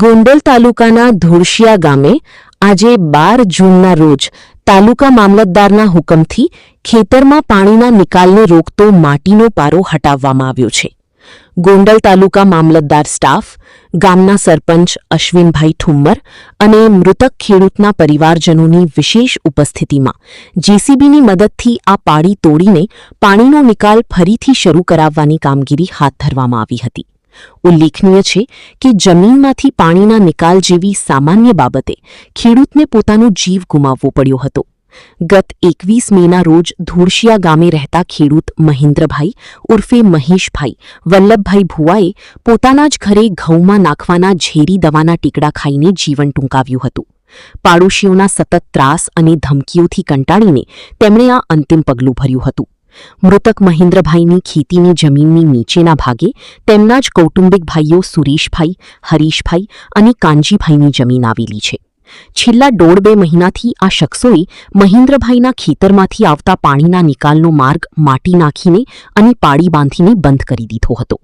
ગોંડલ તાલુકાના ધોળશિયા ગામે આજે 12 જૂનના રોજ તાલુકા મામલતદારના હુકમથી ખેતરમાં પાણીના નિકાલને રોકતો માટીનો પારો હટાવવામાં આવ્યો છે. ગોંડલ તાલુકા મામલતદાર સ્ટાફ, ગામના સરપંચ અશ્વિનભાઈ ઠુમ્મર અને મૃતક ખેડૂતના પરિવારજનોની વિશેષ ઉપસ્થિતિમાં જેસીબીની મદદથી આ પાળી તોડીને પાણીનો નિકાલ ફરીથી શરૂ કરાવવાની કામગીરી હાથ ધરવામાં આવી હતી. ઉલ્લેખનીય છે કે જમીનમાંથી પાણીના નિકાલ જેવી સામાન્ય બાબતે ખેડૂતને પોતાનો જીવ ગુમાવવો પડ્યો હતો. ગત 21 મેના રોજ ધોળશિયા ગામે રહેતા ખેડૂત મહેન્દ્રભાઈ ઉર્ફે મહેશભાઈ વલ્લભભાઈ ભુવાએ પોતાના જ ઘરે ઘઉંમાં નાખવાના ઝેરી દવાના ટીકડા ખાઈને જીવન ટૂંકાવ્યું હતું. પાડોશીઓના સતત ત્રાસ અને ધમકીઓથી કંટાળીને તેમણે આ અંતિમ પગલું ભર્યું હતું. મૃતક મહેન્દ્રભાઈની ખેતીની જમીનની નીચેના ભાગે તેમના જ કૌટુંબિક ભાઈઓ સુરેશભાઈ, હરીશભાઈ અને કાનજીભાઈની જમીન આવેલી છે. છેલ્લા 1.5-2 મહિનાથી આ શખ્સોએ મહેન્દ્રભાઈના ખેતરમાંથી આવતા પાણીના નિકાલનો માર્ગ માટી નાખીને અને પાળી બાંધીને બંધ કરી દીધો હતો.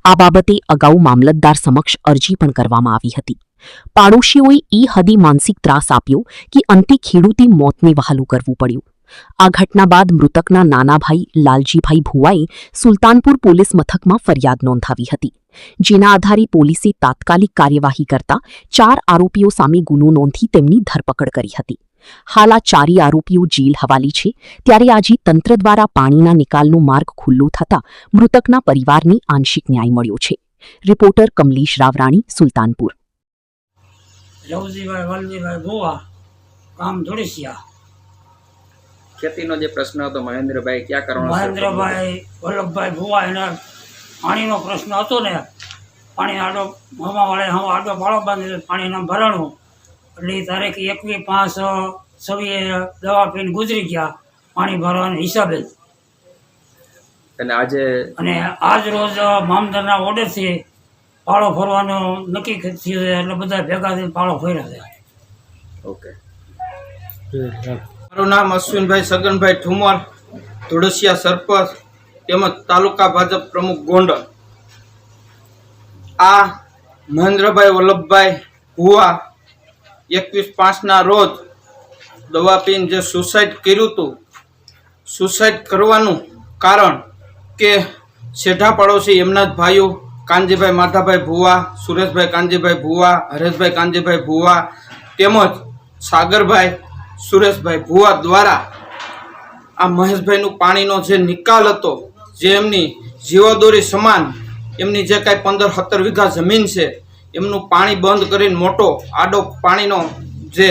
આ બાબતે અગાઉ મામલતદાર સમક્ષ અરજી પણ કરવામાં આવી હતી. પાડોશીઓએ એ હદે માનસિક ત્રાસ આપ્યો કે અંતે ખેડૂતે મોતને વહાલું કરવું પડ્યું. આ ઘટના બાદ મૃતકના નાના ભાઈ લાલજીભાઈ ભુવાએ સુલતાનપુર પોલીસ મથકમાં ફરિયાદ નોંધાવી હતી, જેના આધારે પોલીસે તાત્કાલિક કાર્યવાહી કરતા 4 આરોપીઓ સામે ગુનો નોંધી તેમની ધરપકડ કરી હતી. હાલ આ 4 આરોપીઓ જેલ હવાલે છે. ત્યારે આજે તંત્ર દ્વારા પાણીના નિકાલનો માર્ગ ખુલ્લો થતા મૃતકના પરિવારને આંશિક ન્યાય મળ્યો છે. રિપોર્ટર કમલેશ રાવરાણી, સુલતાનપુર. ખેતીનો જે પ્રશ્ન હતો મહેન્દ્રભાઈ ક્યાં કરવાનો? મહેન્દ્રભાઈ વલ્લભભાઈ ભુવા એને પાણીનો પ્રશ્ન હતો ને, પાણી આડો હવાવાળે આડો પાળો બાંધી પાણીના ભરાણું એટલે તારીખ 21/5/26 દવા પીને ગુજરી ગયા પાણી ભરવાના હિસાબે. અને આજ રોજ મામલતદારના ઓર્ડરથી પાળો ફરવાનો નક્કી થયું છે એટલે બધા ભેગા થઈને પાળો ફર્યા છે. ઓકે. મારું નામ અશ્વિનભાઈ સગનભાઈ ઠુમ્મર, ધોળશિયા સરપંચ તેમજ તાલુકા ભાજપ પ્રમુખ ગોંડલ. આ મહેન્દ્રભાઈ વલ્લભભાઈ ભુવા 21/5ના રોજ દવા પીને જે સુસાઇડ કર્યું હતું, સુસાઇડ કરવાનું કારણ કે શેઠા પડોશી એમના જ ભાઈઓ કાનજીભાઈ માધાભાઈ ભુવા, સુરેશભાઈ કાનજીભાઈ ભુવા, હરેશભાઈ કાનજીભાઈ ભુવા તેમજ સાગરભાઈ સુરેશભાઈ ભુવા દ્વારા આ મહેશભાઈનું પાણીનો જે નિકાલ હતો, જે એમની જીવાદોરી સમાન એમની જે કાંઈ 15-17 વીઘા જમીન છે એમનું પાણી બંધ કરીને મોટો આડો પાણીનો જે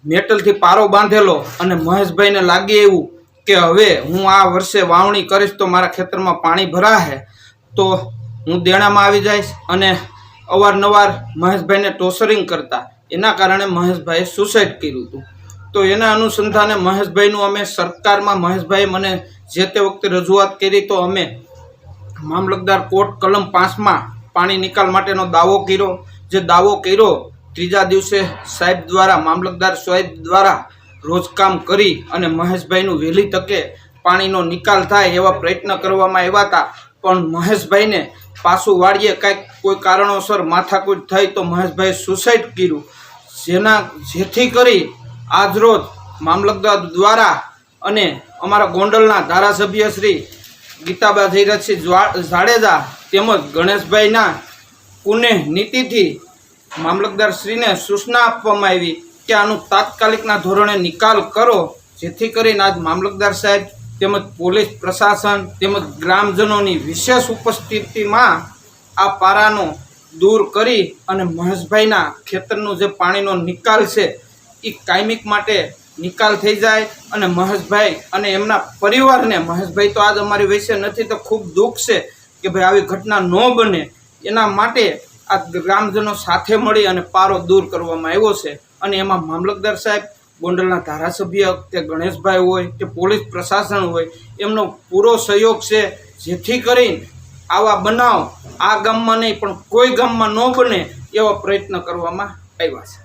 મેટલથી પારો બાંધેલો અને મહેશભાઈને લાગે એવું કે હવે હું આ વર્ષે વાવણી કરીશ તો મારા ખેતરમાં પાણી ભરાશે તો હું દેણામાં આવી જઈશ અને અવારનવાર મહેશભાઈને ટોર્ચરિંગ કરતા, એના કારણે મહેશભાઈએ સુસાઇડ કર્યું હતું. તો એના અનુસંધાને મહેશભાઈનું અમે સરકારમાં મહેશભાઈએ મને જે તે વખતે રજૂઆત કરી તો અમે મામલતદાર કોર્ટ કલમ 5માં પાણી નિકાલ માટેનો દાવો કર્યો. જે દાવો કર્યો ત્રીજા દિવસે સાહેબ દ્વારા મામલતદાર સાહેબ દ્વારા રોજકામ કરી અને મહેશભાઈનું વહેલી તકે પાણીનો નિકાલ થાય એવા પ્રયત્ન કરવામાં આવ્યા હતા. પણ મહેશભાઈને પાછું વાળીએ કાંઈક કોઈ કારણોસર માથાકૂટ થઈ તો મહેશભાઈએ સુસાઇડ કર્યું, જેથી કરી આજરોજ મામલતદાર દ્વારા અને અમારા ગોંડલના ધારાસભ્ય શ્રી ગીતાબા જયરાજસિંહ જાડેજા તેમજ ગણેશભાઈના પુણે નીતિથી મામલતદારશ્રીને સૂચના આપવામાં આવી કે આનું તાત્કાલિકના ધોરણે નિકાલ કરો, જેથી કરીને આજ મામલતદાર સાહેબ તેમજ પોલીસ પ્રશાસન તેમજ ગ્રામજનોની વિશેષ ઉપસ્થિતિમાં આ પારાનો દૂર કરી અને મહેશભાઈના ખેતરનું જે પાણીનો નિકાલ છે એ કાયમિક માટે નિકાલ થઈ જાય અને મહેશભાઈ અને એમના પરિવારને, મહેશભાઈ તો આજ અમારી વચ્ચે નથી તો ખૂબ દુઃખ છે કે ભાઈ આવી ઘટના ન બને, એના માટે આ ગ્રામજનો સાથે મળી અને પારો દૂર કરવામાં આવ્યો છે. અને એમાં મામલતદાર સાહેબ, ગોંડલના ધારાસભ્ય કે ગણેશભાઈ હોય કે પોલીસ પ્રશાસન હોય એમનો પૂરો સહયોગ છે, જેથી કરીને આવા બનાવ આ ગામમાં નહીં પણ કોઈ ગામમાં ન બને એવા પ્રયત્ન કરવામાં આવ્યા છે.